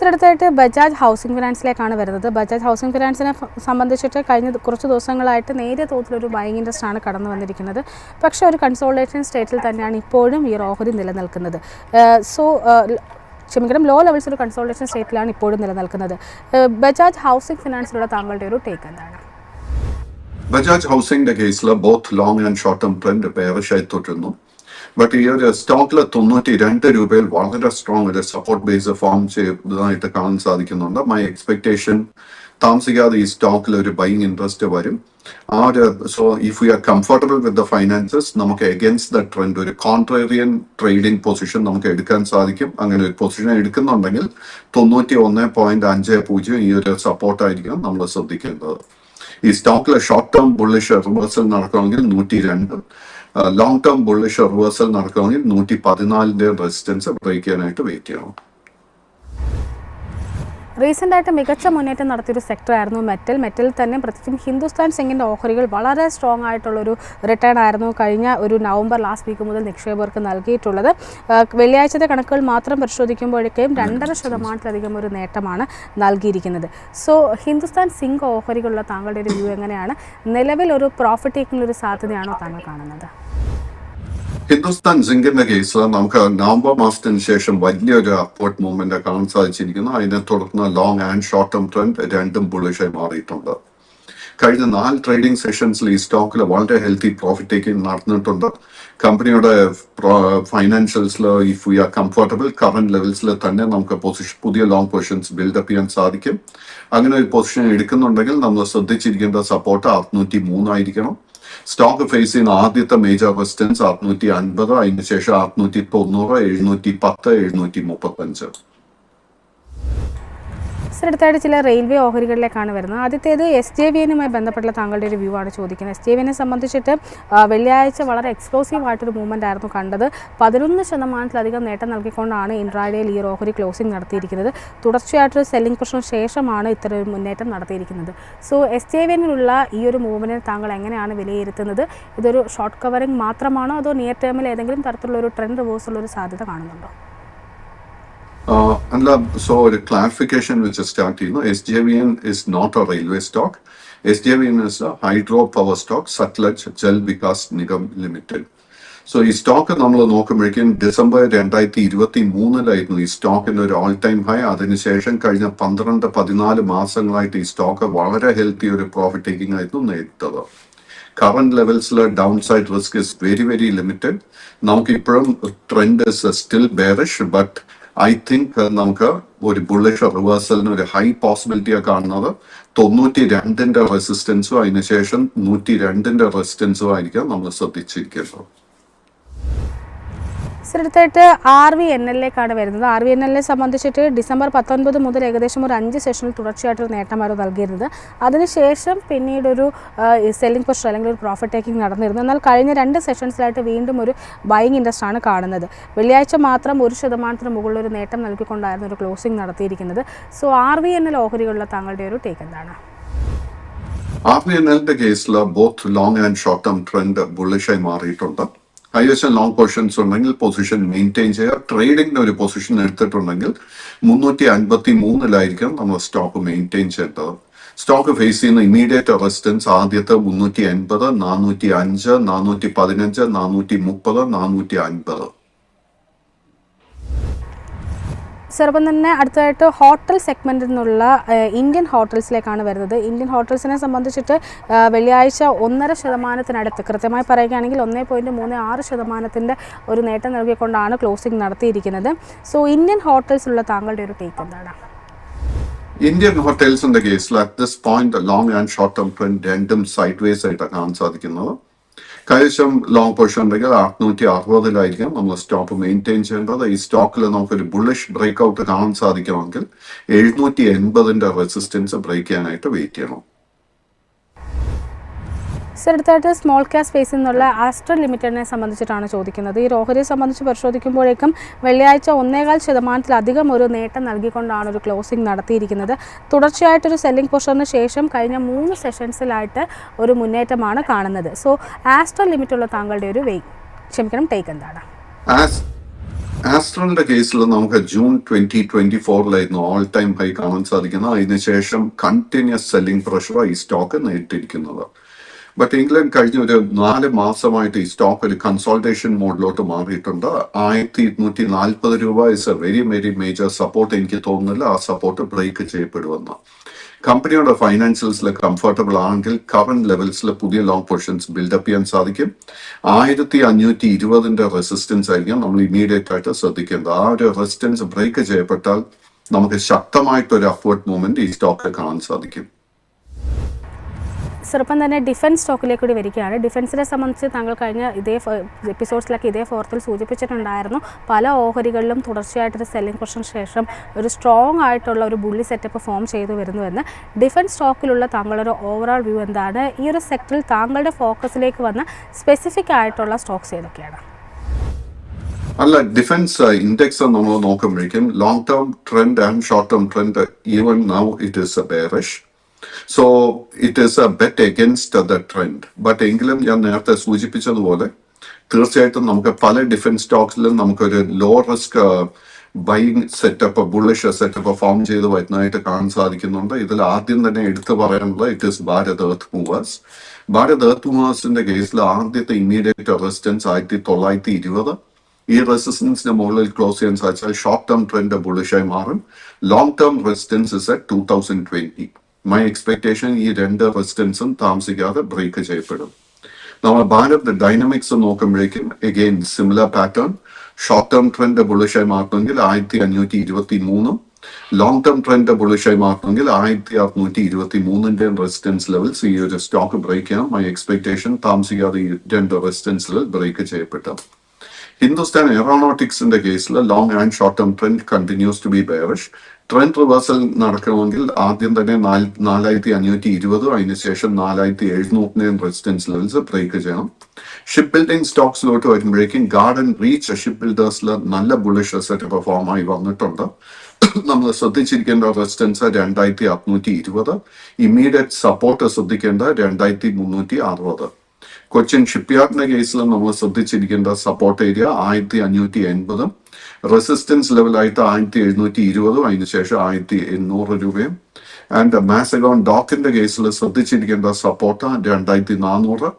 Speaker 1: അടുത്തായിട്ട് ബജാജ് ഹൗസിംഗ് ഫിനാൻസിലേക്കാണ് വരുന്നത്. ബജാജ് ഹൗസിംഗ് ഫിനാൻസിനെ സംബന്ധിച്ചിട്ട് കഴിഞ്ഞ കുറച്ച് ദിവസങ്ങളായിട്ട് നേരിയ തോതിലൊരു ബൈങ് ഇൻട്രസ്റ്റ് ആണ് കടന്നു വന്നിരിക്കുന്നത്. പക്ഷേ ഒരു കൺസോൾട്ടേഷൻ സ്റ്റേറ്റിൽ തന്നെയാണ് ഇപ്പോഴും ഈ ഓഹരി നിലനിൽക്കുന്നത്. ലോ ലെവൽസ് ഒരു കൺസോൾട്ടേഷൻ സ്റ്റേറ്റിലാണ് ഇപ്പോഴും നിലനിൽക്കുന്നത്. ബജാജ് ഹൗസിംഗ് ഫിനാൻസിലുള്ള താങ്കളുടെ ഒരു ടേക്ക് എന്താണ്?
Speaker 2: ബജാജ് ഹൗസിംഗിന്റെ കേസിൽ both long and short term trend ബെയറിഷായി തുടരുന്നു. ബട്ട് ഈ ഒരു സ്റ്റോക്കിൽ 92 രൂപയിൽ വളരെ സ്ട്രോങ് ഒരു സപ്പോർട്ട് ബേസ് ഫോം ചെയ്തതായിട്ട് കാണാൻ സാധിക്കുന്നുണ്ട്. മൈ എക്സ്പെക്ടേഷൻ താമസിക്കാതെ ഈ സ്റ്റോക്കിൽ ഒരു ബൈയിങ് ഇൻട്രസ്റ്റ് വരും. So if you are comfortable with the finances, നമുക്ക് എഗൻസ്റ്റ് ദ ട്രെൻഡ് ഒരു കോൺട്രേറിയൻ ട്രേഡിംഗ് പൊസിഷൻ നമുക്ക് എടുക്കാൻ സാധിക്കും. അങ്ങനെ ഒരു പൊസിഷൻ എടുക്കുന്നുണ്ടെങ്കിൽ 91.50 ഈ ഒരു സപ്പോർട്ടായിരിക്കും നമ്മൾ ശ്രദ്ധിക്കേണ്ടത്. ഈ സ്റ്റോക്കിലെ ഷോർട്ട് ടേം ബുള്ളിഷ് റിവേഴ്സൽ നടക്കണമെങ്കിൽ 102, ലോങ് ടേം ബുള്ളിഷ് റിവേഴ്സൽ നടക്കണമെങ്കിൽ 114 റെസിസ്റ്റൻസ് ബ്രേക്ക് ചെയ്യാനായിട്ട് വെയിറ്റ് ചെയ്യണം.
Speaker 1: റീസെൻ്റ് ആയിട്ട് മികച്ച മുന്നേറ്റം നടത്തിയൊരു സെക്ടറായിരുന്നു മെറ്റൽ തന്നെ. പ്രത്യേകിച്ചും ഹിന്ദുസ്ഥാൻ സിങ്കിൻ്റെ ഓഹരികൾ വളരെ സ്ട്രോങ് ആയിട്ടുള്ളൊരു റിട്ടേൺ ആയിരുന്നു കഴിഞ്ഞ ഒരു നവംബർ ലാസ്റ്റ് വീക്ക് മുതൽ നിക്ഷേപകർക്ക് നൽകിയിട്ടുള്ളത്. വെള്ളിയാഴ്ചത്തെ കണക്കുകൾ മാത്രം പരിശോധിക്കുമ്പോഴേക്കും 2.5% ഒരു നേട്ടമാണ് നൽകിയിരിക്കുന്നത്. സോ ഹിന്ദുസ്ഥാൻ സിങ്ക് ഓഹരികളുള്ള താങ്കളുടെ ഒരു വ്യൂ എങ്ങനെയാണ്? നിലവിൽ ഒരു പ്രോഫിറ്റ് ടേക്കിംഗിലൊരു സാധ്യതയാണോ താങ്കൾ കാണുന്നത്?
Speaker 2: ഹിന്ദുസ്ഥാൻ സിങ്കിന്റെ കേസിൽ നമുക്ക് നവംബർ മാസത്തിന് ശേഷം വലിയൊരു അപ്വേർഡ് മൂവ്മെന്റ് കാണാൻ സാധിച്ചിരിക്കുന്നു. അതിനെ തുടർന്ന് long and short term trend രണ്ടും ബുള്ളിഷായി മാറിയിട്ടുണ്ട്. കഴിഞ്ഞ 4 ട്രേഡിംഗ് സെഷൻസിൽ ഈ സ്റ്റോക്കിൽ വളരെ ഹെൽത്തി പ്രോഫിറ്റ് ടേക്കിംഗ് നടന്നിട്ടുണ്ട്. കമ്പനിയുടെ ഫൈനാൻഷ്യൽസിൽ if we are comfortable current ലെവൽസിൽ തന്നെ നമുക്ക് പുതിയ ലോങ് പൊസിഷൻസ് ബിൽഡപ്പ് ചെയ്യാൻ സാധിക്കും. അങ്ങനെ ഒരു പൊസിഷൻ എടുക്കുന്നുണ്ടെങ്കിൽ നമ്മൾ ശ്രദ്ധിച്ചിരിക്കേണ്ട സപ്പോർട്ട് 603 ആയിരിക്കണം. സ്റ്റോക്ക് ഫേസ് ചെയ്യുന്ന ആദ്യത്തെ മേജർ റെസിസ്റ്റൻസ് 650, അതിനുശേഷം 690, 710, 735.
Speaker 1: അടുത്തായിട്ട് ചില റെയിൽവേ ഓഹരികളിലേക്കാണ് വരുന്നത്. ആദ്യത്തേത് SJVNുമായി ബന്ധപ്പെട്ടുള്ള താങ്കളുടെ ഒരു വ്യൂ ആണ് ചോദിക്കുന്നത്. SJVNെ സംബന്ധിച്ചിട്ട് വെള്ളിയാഴ്ച വളരെ എക്സ്പ്ലോസീവ് ആയിട്ടൊരു മൂവ്മെൻ്റ് ആയിരുന്നു കണ്ടത്. 11% നേട്ടം നൽകിക്കൊണ്ടാണ് ഇൻട്രാഡേയിൽ ഈ ഓഹരി ക്ലോസിംഗ് നടത്തിയിരിക്കുന്നത്. തുടർച്ചയായിട്ടൊരു സെല്ലിംഗ് പ്രഷറിന് ശേഷമാണ് ഇത്തരം ഒരു മുന്നേറ്റം നടത്തിയിരിക്കുന്നത്. സോ SJVNിലുള്ള ഈ ഒരു മൂവ്മെൻറ്റിനെ താങ്കൾ എങ്ങനെയാണ് വിലയിരുത്തുന്നത്? ഇതൊരു ഷോർട്ട് കവറിംഗ് മാത്രമാണോ അതോ നിയർ ടേമിൽ ഏതെങ്കിലും തരത്തിലുള്ള ഒരു ട്രെൻഡ് റിവേഴ്സുള്ള ഒരു സാധ്യത കാണുന്നുണ്ടോ?
Speaker 2: So a clarification which is starting, SJVN is not a railway stock. SJVN is a hydropower stock, Sutlej Jal Vikas Nigam Limited. So ഈ സ്റ്റോക്ക് നമ്മൾ നോക്കുമ്പോഴേക്കും ഡിസംബർ 2023 ഈ സ്റ്റോക്കിന്റെ ഒരു ഓൾ ടൈം ഹൈ. അതിനുശേഷം കഴിഞ്ഞ 12-14 മാസങ്ങളായിട്ട് ഈ സ്റ്റോക്ക് വളരെ ഹെൽത്തി ഒരു പ്രോഫിറ്റ് ടേക്കിംഗ് ആയിരുന്നു നേരിട്ടത്. കറന്റ് ലെവൽസിൽ downside risk is very limited. നമുക്ക് ഇപ്പോഴും trend is still bearish, but I think നമുക്ക് ഒരു ബുള്ളിഷ് റിവേഴ്സലിന് ഒരു ഹൈ പോസിബിലിറ്റിയാണ് കാണുന്നത്. 92 റെസിസ്റ്റൻസും അതിനുശേഷം 102 റെസിസ്റ്റൻസും ആയിരിക്കും നമ്മൾ ശ്രദ്ധിച്ചിരിക്കുന്നത്.
Speaker 1: അടുത്തായിട്ട് RVNLലേക്കാണ് വരുന്നത്. RVNLനെ സംബന്ധിച്ചിട്ട് ഡിസംബർ 19 മുതൽ ഏകദേശം ഒരു 5 സെഷനിൽ തുടർച്ചയായിട്ടൊരു നേട്ടമായിരുന്നു നൽകിയിരുന്നത്. അതിനുശേഷം പിന്നീടൊരു സെല്ലിംഗ് പ്രഷർ അല്ലെങ്കിൽ ഒരു പ്രോഫിറ്റ് ടേക്കിംഗ് നടന്നിരുന്നു. എന്നാൽ കഴിഞ്ഞ 2 സെഷൻസിലായിട്ട് വീണ്ടും ഒരു ബൈയിങ് ഇൻട്രസ്റ്റ് ആണ് കാണുന്നത്. വെള്ളിയാഴ്ച മാത്രം 1% മുകളിലൊരു നേട്ടം നൽകിക്കൊണ്ടായിരുന്നു ഒരു ക്ലോസിംഗ് നടത്തിയിരിക്കുന്നത്. സോ RVNL ഓഹരികളുള്ള താങ്കളുടെ ഒരു ടേക്ക് എന്താണ്?
Speaker 2: RVNLന്റെ കേസിൽ both long and short term trend ബുള്ളിഷായി മാറിയിട്ടുണ്ട്. ഹൈയസ്റ്റ് ലോങ് പൊസിഷൻസ് ഉണ്ടെങ്കിൽ പൊസിഷൻ മെയിൻറ്റെയിൻ ചെയ്യുക. ട്രേഡിംഗിന് ഒരു പൊസിഷൻ എടുത്തിട്ടുണ്ടെങ്കിൽ 353 നമ്മൾ സ്റ്റോക്ക് മെയിൻറ്റെയിൻ ചെയ്യേണ്ടത്. സ്റ്റോക്ക് ഫേസ് ചെയ്യുന്ന ഇമ്മീഡിയറ്റ് റെസിസ്റ്റൻസ് ആദ്യത്തെ 380, 405, 415, 430, 450.
Speaker 1: ചെറുപ്പം തന്നെ അടുത്തതായിട്ട് ഹോട്ടൽ സെഗ്മെൻറ്റിൽ നിന്നുള്ള ഇന്ത്യൻ ഹോട്ടൽസിലേക്കാണ് വരുന്നത്. ഇന്ത്യൻ ഹോട്ടൽസിനെ സംബന്ധിച്ചിട്ട് വെള്ളിയാഴ്ച 1.5% കൃത്യമായി പറയുകയാണെങ്കിൽ 1.36% ഒരു നേട്ടം നൽകിക്കൊണ്ടാണ് ക്ലോസിംഗ് നടത്തിയിരിക്കുന്നത്. സോ ഇന്ത്യൻ ഹോട്ടൽസിലുള്ള താങ്കളുടെ ഒരു ടേക്ക് എന്താണ്?
Speaker 2: ഇന്ത്യൻ ഹോട്ടൽസിന്റെ കേസിൽ at this point long and short term trend രണ്ടും സൈഡ് വേസ് ആയിട്ടാണ് കാണാൻ സാധിക്കുന്നത്. കൈവശം ലോങ് പൊസിഷൻ ഉണ്ടെങ്കിൽ 660 നമ്മൾ സ്റ്റോക്ക് മെയിൻറ്റെയിൻ ചെയ്യേണ്ടത്. ഈ സ്റ്റോക്കിൽ നമുക്കൊരു ബുള്ളിഷ് ബ്രേക്ക് ഔട്ട് കാണാൻ സാധിക്കണമെങ്കിൽ 780 റെസിസ്റ്റൻസ് ബ്രേക്ക് ചെയ്യാനായിട്ട് വെയിറ്റ് ചെയ്യണം.
Speaker 1: അടുത്തായിട്ട് സ്മോൾ ക്യാപ് സ്പേസിൽ നിന്നുള്ള ആസ്ട്രൽ ലിമിറ്റഡിനെ സംബന്ധിച്ചിട്ടാണ് ചോദിക്കുന്നത്. ഈ ഓഹരിയെ സംബന്ധിച്ച് പരിശോധിക്കുമ്പോഴേക്കും വെള്ളിയാഴ്ച 1.25% ഒരു നേട്ടം നൽകിക്കൊണ്ടാണ് ഒരു ക്ലോസിംഗ് നടത്തിയിരിക്കുന്നത്. തുടർച്ചയായിട്ടൊരു സെല്ലിംഗ് പൊസിഷന് ശേഷം കഴിഞ്ഞ 3 സെഷൻസിലായിട്ട് ഒരു മുന്നേറ്റമാണ് കാണുന്നത്. സോ ആസ്ട്രൽ ലിമിറ്റുള്ള താങ്കളുടെ ഒരു ടേക്ക് എന്താണ്?
Speaker 2: ആസ്ട്രലിന്റെ കേസിൽ നമുക്ക് ജൂൺ 2024 ഓൾ ടൈം ഹൈ കാണാൻ സാധിക്കുന്നത്. അതിനുശേഷം കണ്ടിന്യൂസ് സെല്ലിംഗ് പ്രഷർ ഈ സ്റ്റോക്ക് നേരിട്ടിരിക്കുന്നത്. ബട്ട് എങ്കിലും കഴിഞ്ഞ ഒരു 4 മാസമായിട്ട് ഈ സ്റ്റോക്ക് ഒരു കൺസോൾട്ടേഷൻ മോഡിലോട്ട് മാറിയിട്ടുണ്ട്. 1240 is A very major support. എനിക്ക് തോന്നുന്നില്ല ആ സപ്പോർട്ട് ബ്രേക്ക് ചെയ്യപ്പെടുമെന്ന്. കമ്പനിയുടെ ഫൈനാൻഷ്യൽസിൽ കംഫർട്ടബിൾ ആണെങ്കിൽ കറന്റ് ലെവൽസിൽ പുതിയ ലോങ് പൊസിഷൻസ് ബിൽഡപ്പ് ചെയ്യാൻ സാധിക്കും. 1520 റെസിസ്റ്റൻസ് ആയിരിക്കും നമ്മൾ ഇമ്മീഡിയറ്റ് ആയിട്ട് ശ്രദ്ധിക്കേണ്ടത്. ആ ഒരു റെസിസ്റ്റൻസ് ബ്രേക്ക് ചെയ്യപ്പെട്ടാൽ നമുക്ക് ശക്തമായിട്ടൊരു അപ്വേർഡ് മൂവ്മെന്റ് ഈ സ്റ്റോക്കിൽ കാണാൻ സാധിക്കും.
Speaker 1: ചെറുപ്പം തന്നെ ഡിഫൻസ് സ്റ്റോക്കിലേക്ക് കൂടി വരികയാണ്. ഡിഫൻസിനെ സംബന്ധിച്ച് താങ്കൾ കഴിഞ്ഞ ഇതേ എപ്പിസോഡ്സിലൊക്കെ ഇതേ ഫോറത്തിൽ സൂചിപ്പിച്ചിട്ടുണ്ടായിരുന്നു. പല ഓഹരികളിലും തുടർച്ചയായിട്ടൊരു സെല്ലിംഗ് പ്രഷറിന് ശേഷം ഒരു സ്ട്രോങ് ആയിട്ടുള്ള ഒരു ബുള്ളി സെറ്റപ്പ് ഫോം ചെയ്തു വരുന്നുവെന്ന്. ഡിഫൻസ് സ്റ്റോക്കിലുള്ള താങ്കളുടെ ഓവറോൾ വ്യൂ എന്താണ്? ഈ ഒരു സെക്ടറിൽ താങ്കളുടെ ഫോക്കസിലേക്ക് വന്ന സ്പെസിഫിക് ആയിട്ടുള്ള സ്റ്റോക്സ് ഏതൊക്കെയാണ്?
Speaker 2: അല്ല, ഡിഫൻസ് ഇൻഡെക്സ് നമ്മൾ നോക്കുമ്പോഴേക്കും long term trend and short term trend even now it is a bearish. So it is a bet against the trend. But എങ്കിലും ഞാൻ നേരത്തെ സൂചിപ്പിച്ചതുപോലെ തീർച്ചയായിട്ടും നമുക്ക് പല ഡിഫൻസ് സ്റ്റോക്സിലും നമുക്കൊരു low risk buying setup, bullish setup form ചെയ്ത് വരുന്നതായിട്ട് കാണാൻ സാധിക്കുന്നുണ്ട്. ഇതിൽ ആദ്യം തന്നെ എടുത്തു പറയാനുള്ളത് it is Bharat Earth Movers. Bharat Earth മൂവേഴ്സിന്റെ കേസിൽ ആദ്യത്തെ ഇമ്മീഡിയറ്റ് റെസിസ്റ്റൻസ് 1920. ഈ റെസിസ്റ്റൻസിന് മുകളിൽ ക്ലോസ് ചെയ്യാൻ സാധിച്ചാൽ ഷോർട്ട് ടേം ട്രെൻഡ് ബുള്ളിഷായി മാറും. Long term resistance is at 2020. My expectation ഈ രണ്ട് റെസിസ്റ്റൻസും താമസിക്കാതെ ബ്രേക്ക് ചെയ്യപ്പെടും. നമ്മൾ ഭാരത് ഡൈനാമിക്സ് നോക്കുമ്പോഴേക്കും again similar pattern. Short term trend ബുള്ളിഷായി മാറണമെങ്കിൽ 1523, ലോങ് ടേം ട്രെൻഡ് ബുള്ളിഷായി മാറണമെങ്കിൽ 1623 റെസിസ്റ്റൻസ് ലെവൽസ് ഈ ഒരു സ്റ്റോക്ക് ബ്രേക്ക് ചെയ്യാം. മൈ എക്സ്പെക്ടേഷൻ താമസിക്കാതെ ഈ രണ്ട് റെസിസ്റ്റൻസ് ലെവൽ ബ്രേക്ക് ചെയ്യപ്പെട്ടു. ഹിന്ദുസ്ഥാൻ എയറോനോട്ടിക്സിന്റെ കേസിൽ long and short term trend continues to be bearish. Trend reversal നടക്കണമെങ്കിൽ ആദ്യം തന്നെ 4520, അതിനുശേഷം 4700 റെസിസ്റ്റൻസ് ലെവൽസ് ബ്രേക്ക് ചെയ്യണം. ഷിപ്പ് ബിൽഡിംഗ് സ്റ്റോക്സിലോട്ട് വരുമ്പോഴേക്കും ഗാർഡൻ റീച്ച് ഷിപ്പ് ബിൽഡേഴ്സിൽ നല്ല ബുള്ളിഷ് സെറ്റ് ഫോം ആയി വന്നിട്ടുണ്ട്. നമ്മൾ ശ്രദ്ധിച്ചിരിക്കേണ്ട റെസിസ്റ്റൻസ് 2620, ഇമ്മീഡിയറ്റ് സപ്പോർട്ട് ശ്രദ്ധിക്കേണ്ട 2360. കൊച്ചിൻ ഷിപ്പ്യാർഡിന്റെ കേസിൽ നമ്മൾ ശ്രദ്ധിച്ചിരിക്കേണ്ട സപ്പോർട്ട് ഏരിയ 1580, റെസിസ്റ്റൻസ് ലെവലായിട്ട് 1720, അതിനുശേഷം 1800 രൂപയും. ആൻഡ് മാസഗോൺ ഡോക്കിന്റെ കേസിൽ ശ്രദ്ധിച്ചിരിക്കേണ്ട സപ്പോർട്ട് 2400,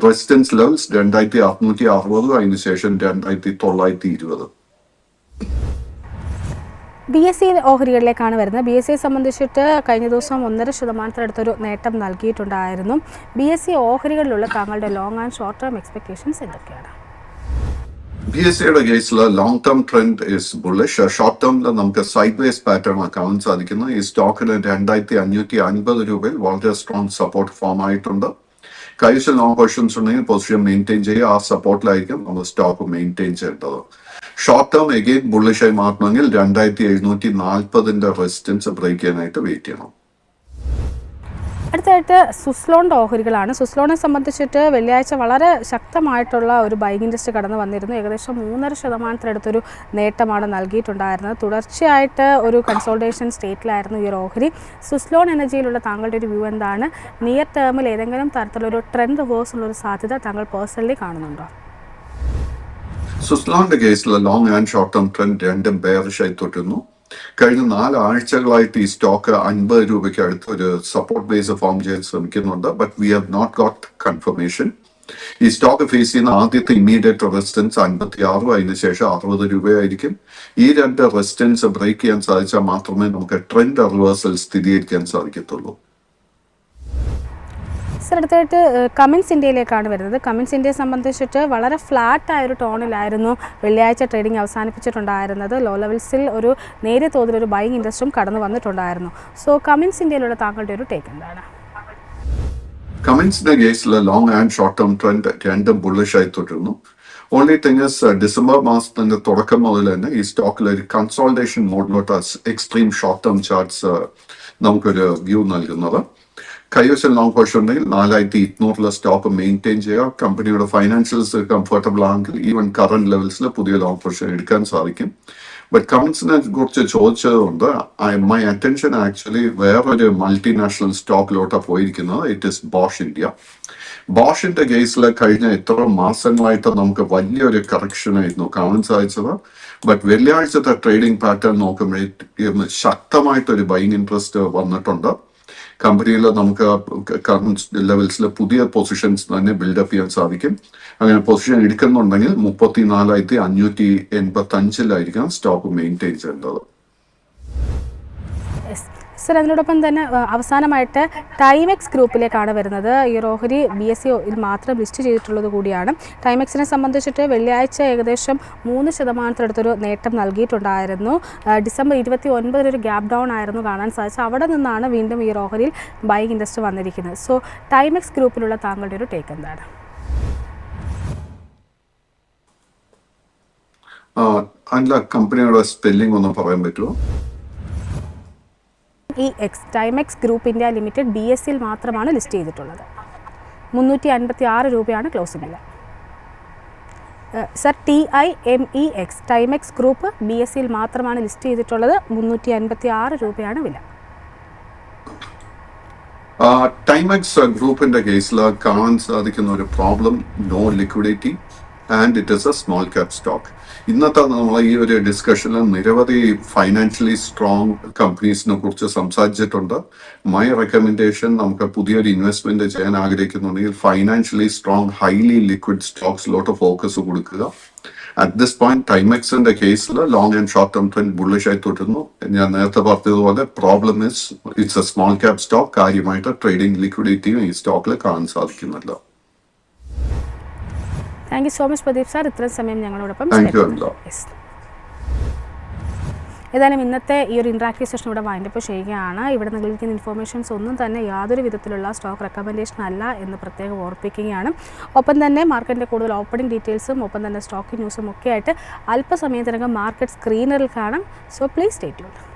Speaker 2: റെസിസ്റ്റൻസ് ലെവൽസ് 2660, അതിനുശേഷം 2920.
Speaker 1: BSE ഓഹരികളിലേക്കാണ് വരുന്നത്. BSE സംബന്ധിച്ചിട്ട് കഴിഞ്ഞ ദിവസം 1.5% നേട്ടം നൽകിയിട്ടുണ്ടായിരുന്നു. BSE ഓഹരികളിലുള്ള താങ്കളുടെ long and short term expectations എന്തൊക്കെയാണ്?
Speaker 2: BSEയുടെ കേസിൽ long term trend is bullish. Short ടേമിൽ നമുക്ക് സൈഡ് വേസ് പാറ്റേൺ കാണാൻ സാധിക്കുന്നു. ഈ സ്റ്റോക്കിന് 2550 രൂപയിൽ വളരെ സ്ട്രോങ് സപ്പോർട്ട് ഫോം ആയിട്ടുണ്ട്. കൈവശം ലോങ് പൊസിഷൻസ് ഉണ്ടെങ്കിൽ പൊസിഷൻ മെയിൻറ്റെയിൻ ചെയ്യുക. ആ സപ്പോർട്ടിലായിരിക്കും നമ്മൾ സ്റ്റോക്ക് മെയിൻറ്റെയിൻ ചെയ്യേണ്ടത്. ഷോർട്ട് ടേം എഗെയിൻ ബുള്ളിഷായി മാറണമെങ്കിൽ 2740 റെസിസ്റ്റൻസ് ബ്രേക്ക് ചെയ്യാനായിട്ട് വെയിറ്റ് ചെയ്യണം.
Speaker 1: അടുത്തായിട്ട് സ്വിസ്ലോണിൻ്റെ ഓഹരികളാണ്. സ്വിസ്ലോണിനെ സംബന്ധിച്ചിട്ട് വെള്ളിയാഴ്ച വളരെ ശക്തമായിട്ടുള്ള ഒരു ബൈങ് ഇൻട്രസ്റ്റ് കടന്നു വന്നിരുന്നു. ഏകദേശം 3.5% നേട്ടമാണ് നൽകിയിട്ടുണ്ടായിരുന്നത്. തുടർച്ചയായിട്ട് ഒരു കൺസോൾട്ടേഷൻ സ്റ്റേറ്റിലായിരുന്നു ഈ ഒരു ഓഹരി. സ്വിസ്ലോൺ എനർജിയിലുള്ള താങ്കളുടെ ഒരു വ്യൂ എന്താണ്? നിയർ ടേമിൽ ഏതെങ്കിലും തരത്തിലൊരു ട്രെൻഡ് റിവേഴ്സ് ഉള്ളൊരു സാധ്യത താങ്കൾ പേഴ്സണലി കാണുന്നുണ്ടോ?
Speaker 2: സ്വിസ്ലോണിന്റെ കേസിൽ long and short term trend രണ്ടും ബെയറിഷായി തുടരുന്നു. കഴിഞ്ഞ 4 ആഴ്ചകളായിട്ട് ഈ സ്റ്റോക്ക് 50 രൂപയ്ക്ക് അടുത്ത് ഒരു സപ്പോർട്ട് ബേസ് ഫോം ചെയ്യാൻ ശ്രമിക്കുന്നുണ്ട്. But we have not got confirmation. ഈ സ്റ്റോക്ക് ഫേസ് ചെയ്യുന്ന ആദ്യത്തെ ഇമ്മീഡിയറ്റ് റെസിസ്റ്റൻസ് 56, അതിനുശേഷം 60 രൂപയായിരിക്കും. ഈ രണ്ട് റെസിസ്റ്റൻസ് ബ്രേക്ക് ചെയ്യാൻ സാധിച്ചാൽ മാത്രമേ നമുക്ക് ട്രെൻഡ് റിവേഴ്സൽ സ്ഥിരീകരിക്കാൻ സാധിക്കത്തുള്ളൂ.
Speaker 1: അടുത്തായിട്ട് കമിൻസ് ഇന്ത്യയിലേക്കാണ് വരുന്നത്. കമിൻസ് ഇന്ത്യയെ സംബന്ധിച്ചിട്ട് വളരെ ഫ്ലാറ്റായൊരു ടോണിലായിരുന്നു വെള്ളിയാഴ്ച ട്രേഡിംഗ് അവസാനിപ്പിച്ചിട്ടുണ്ടായിരുന്നത്. ലോ ലെവൽസിൽ ഒരു നേരിയ തോതിലൊരു ബൈങ് ഇൻട്രസ്റ്റും കടന്നു വന്നിട്ടുണ്ടായിരുന്നു. സോ കമിൻസ് ഇന്ത്യയിലുള്ള താങ്കളുടെ ഒരു ടേക്ക് എന്താണ്?
Speaker 2: കമിൻസിന്റെ കേസിൽ long and short term trend രണ്ടും ബുള്ളിഷായി തുടരുന്നു. ഓൺലി തിങ് ഇസ് ഡിസംബർ മാസത്തിന്റെ തുടക്കം മുതൽ തന്നെ ഈ സ്റ്റോക്കിൽ ഒരു കൺസോൾട്ടേഷൻ മോഡിലോട്ട് എക്സ്ട്രീം ഷോർട്ട് ടേം ചാർട്ട്സ് നമുക്കൊരു വ്യൂ നൽകുന്നത്. കൈവശം ലോങ് പൊസിഷൻ ഉണ്ടെങ്കിൽ 4200 സ്റ്റോക്ക് മെയിൻറ്റെയിൻ ചെയ്യുക. കമ്പനിയുടെ ഫൈനാൻഷ്യൽസ് കംഫർട്ടബിൾ ആണെങ്കിൽ ഈവൻ കറന്റ് ലെവൽസിൽ പുതിയ ലോങ് പൊസിഷൻ എടുക്കാൻ സാധിക്കും. ബട്ട് കമൻസിനെ കുറിച്ച് ചോദിച്ചതുകൊണ്ട് മൈ അറ്റൻഷൻ ആക്ച്വലി വേറൊരു മൾട്ടിനാഷണൽ സ്റ്റോക്കിലോട്ടാണ് പോയിരിക്കുന്നത്. It is Bosch India. ബോഷിന്റെ കേസിൽ കഴിഞ്ഞ എത്ര മാസങ്ങളായിട്ട് നമുക്ക് വലിയൊരു കറക്ഷൻ ആയിരുന്നു കാണാൻ സാധിച്ചത്. ബട്ട് വെള്ളിയാഴ്ചത്തെ ട്രേഡിംഗ് പാറ്റേൺ നോക്കുമ്പോഴേ ശക്തമായിട്ടൊരു ബൈങ് ഇൻട്രസ്റ്റ് വന്നിട്ടുണ്ട്. കമ്പനിയിൽ നമുക്ക് കറന്റ് ലെവൽസിൽ പുതിയ പൊസിഷൻസ് തന്നെ ബിൽഡപ്പ് ചെയ്യാൻ സാധിക്കും. അങ്ങനെ പൊസിഷൻ എടുക്കുന്നുണ്ടെങ്കിൽ 34,585 സ്റ്റോക്ക് മെയിൻറ്റെയിൻ ചെയ്യേണ്ടത്.
Speaker 1: സർ അതിനോടൊപ്പം തന്നെ അവസാനമായിട്ട് ടൈമെക്സ് ഗ്രൂപ്പിലേക്കാണ് വരുന്നത്. ഈ ഒരു ഓഹരി BSEയിൽ മാത്രം ലിസ്റ്റ് ചെയ്തിട്ടുള്ളത് കൂടിയാണ്. ടൈമെക്സിനെ സംബന്ധിച്ചിട്ട് വെള്ളിയാഴ്ച ഏകദേശം 3% നേട്ടം നൽകിയിട്ടുണ്ടായിരുന്നു. ഡിസംബർ 29 ഒരു ഗ്യാപ് ഡൗൺ ആയിരുന്നു കാണാൻ സാധിച്ചത്. അവിടെ നിന്നാണ് വീണ്ടും ഈ ഓഹരിയിൽ ബൈയിങ് ഇൻട്രസ്റ്റ് വന്നിരിക്കുന്നത്. സോ ടൈമെക്സ് ഗ്രൂപ്പിലുള്ള താങ്കളുടെ ഒരു ടേക്ക് എന്താണ്?
Speaker 2: അല്ല, കമ്പനിയുടെ സ്പെല്ലിംഗ് ഒന്ന് പറയാൻ പറ്റുമോ?
Speaker 1: ടൈമെക്സ് ഗ്രൂപ്പ് ഇന്ത്യ ലിമിറ്റഡ് BSEയിൽ മാത്രമാണ് ലിസ്റ്റ് ചെയ്തിട്ടുള്ളത്. 356 രൂപയാണ് ക്ലോസിംഗ് വില. സർ, TIMEX ടൈമെക്സ് ഗ്രൂപ്പ് BSEയിൽ മാത്രമാണ് ലിസ്റ്റ് ചെയ്തിട്ടുള്ളത്. 356 രൂപയാണ് വില.
Speaker 2: ടൈമെക്സ് ഗ്രൂപ്പിന്റെ കേസിൽ കാണാൻ സാധിക്കുന്ന ഒരു problem, no liquidity and it is a small cap stock. ഇന്നത്തെ നമ്മൾ ഈ ഒരു ഡിസ്കഷനിൽ നിരവധി ഫൈനാൻഷ്യലി സ്ട്രോങ് കമ്പനീസിനെ കുറിച്ച് സംസാരിച്ചിട്ടുണ്ട്. മൈ റെക്കമെൻഡേഷൻ, നമുക്ക് പുതിയൊരു ഇൻവെസ്റ്റ്മെന്റ് ചെയ്യാൻ ആഗ്രഹിക്കുന്നുണ്ടെങ്കിൽ ഫൈനാൻഷ്യലി സ്ട്രോങ് ഹൈലി ലിക്വിഡ് സ്റ്റോക്സിലോട്ട് ഫോക്കസ് കൊടുക്കുക. അറ്റ് ദിസ് പോയിന്റ് ടൈമെക്സിന്റെ കേസിൽ long and short term trend bullish ആയി തുടരുന്നു. ഞാൻ നേരത്തെ പറഞ്ഞതുപോലെ problem it's a small cap stock. കാര്യമായിട്ട് ട്രേഡിംഗ് ലിക്വിഡിറ്റിയും ഈ സ്റ്റോക്കിൽ കാണാൻ സാധിക്കുന്നില്ല.
Speaker 1: Thank you so much Pradeep sir, ഇത്രയും സമയം ഞങ്ങളോടൊപ്പം. ഏതായാലും ഇന്നത്തെ ഈ ഒരു ഇൻട്രാക്റ്റീവ് സെഷൻ ഇവിടെ വൈൻഡപ്പ് ചെയ്യുകയാണ്. ഇവിടെ നൽകിയിരിക്കുന്ന ഇൻഫോർമേഷൻസ് ഒന്നും തന്നെ യാതൊരു വിധത്തിലുള്ള സ്റ്റോക്ക് റെക്കമെൻഡേഷൻ അല്ല എന്ന് പ്രത്യേകം ഓർപ്പിക്കുകയാണ്. ഒപ്പം തന്നെ മാർക്കറ്റിൻ്റെ കൂടുതൽ ഓപ്പണിംഗ് ഡീറ്റെയിൽസും ഒപ്പം തന്നെ സ്റ്റോക്ക് ന്യൂസും ഒക്കെ ആയിട്ട് അല്പസമയത്തിനകം മാർക്കറ്റ് സ്ക്രീനറിൽ കാണാം. So please stay tuned.